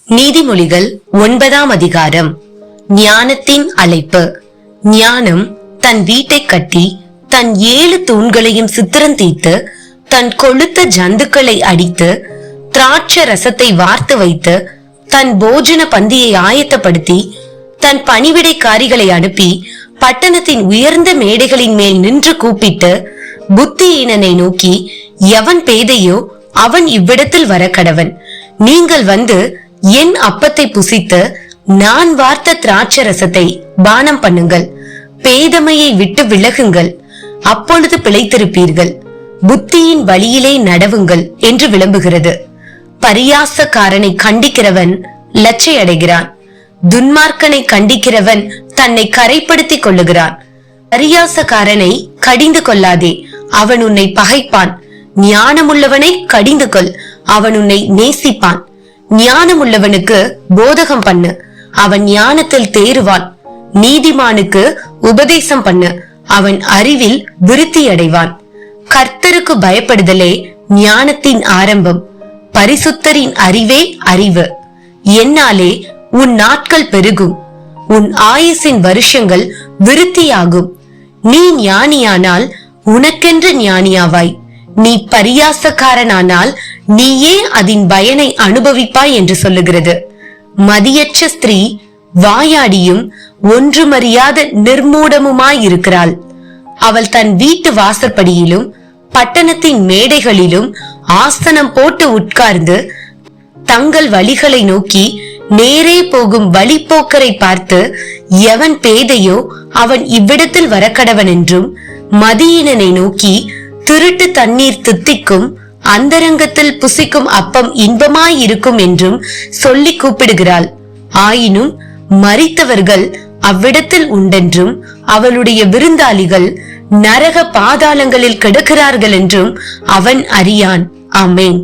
நீதிமொழிகள் 9ஆம் அதிகாரம். ஞானத்தின் அழைப்பு. ஞானம் தன் வீட்டை கட்டி தன் 7 தூண்களையும் சித்திரம் தீர்த்து தன் கொழுத்த ஜந்துக்களை அடித்து திராட்சை ரசத்தை வார்த்து வைத்து தன் போஜன பந்தியை ஆயத்தப்படுத்தி தன் பணிவிடைக்காரிகளை அனுப்பி பட்டணத்தின் உயர்ந்த மேடைகளின் மேல் நின்று கூப்பிட்டு புத்தியீனனை நோக்கி, எவன் பேதையோ அவன் இவ்விடத்தில் வர கடவன். நீங்கள் வந்து என் அப்பத்தை புசித்து நான் வார்த்த திராட்சை ரசத்தை பானம் பண்ணுங்கள். பேதமையை விட்டு விலகுங்கள், அப்பொழுது பிழைத்திருப்பீர்கள். புத்தியின் வழியிலே நடவுங்கள் என்று விளம்புகிறது. பரியாசக்காரனை கண்டிக்கிறவன் லட்சை அடைகிறான். துன்மார்க்கனை கண்டிக்கிறவன் தன்னை கரைப்படுத்திக் கொள்ளுகிறான். பரியாசக்காரனை கடிந்து கொள்ளாதே, அவன் உன்னை பகைப்பான். ஞானமுள்ளவனை கடிந்து கொள், அவன் உன்னை நேசிப்பான். ஞானமுள்ளவனுக்கு போதகம் பண்ணு, அவன் ஞானத்தில் தேறுவான். நீதிமானுக்கு உபதேசம் பண்ணு, அவன் அறிவில் விருத்தி அடைவான். கர்த்தருக்கு பயப்படுதலே ஞானத்தின் ஆரம்பம், பரிசுத்தரின் அறிவே அறிவு. என்னாலே உன் நாட்கள் பெருகும், உன் ஆயுசின் வருஷங்கள் விருத்தியாகும். நீ ஞானியானால் உனக்கென்று ஞானியாவாய், நீ பரியாசக்காரனானால் நீயே அதன் பயனை அனுபவிப்பாய் என்று சொல்லுகிறது. மதியற்ற ஸ்திரீ வாயாடியும் ஒன்றுமறியாத நிர்மூடமுமாயிருக்கிறாள். அவள் தன் வீட்டு வாசற்படியிலும் பட்டணத்தின் மேடைகளிலும் ஆசனம் போட்டு உட்கார்ந்து தங்கள் வழிகளை நோக்கி நேரே போகும் வழிப்போக்கரை பார்த்து, எவன் பேதையோ அவன் இவ்விடத்தில் வரக்கடவன் என்றும், மதியினனை நோக்கி திருட்டு தண்ணீர் தித்திக்கும், அந்தரங்கத்தில் புசிக்கும் அப்பம் இன்பமாயிருக்கும் என்றும் சொல்லி கூப்பிடுகிறாள். ஆயினும் மரித்தவர்கள் அவ்விடத்தில் உண்டென்றும் அவளுடைய விருந்தாளிகள் நரக பாதாளங்களில் கிடக்கிறார்கள் என்றும் அவன் அறியான். ஆமென்.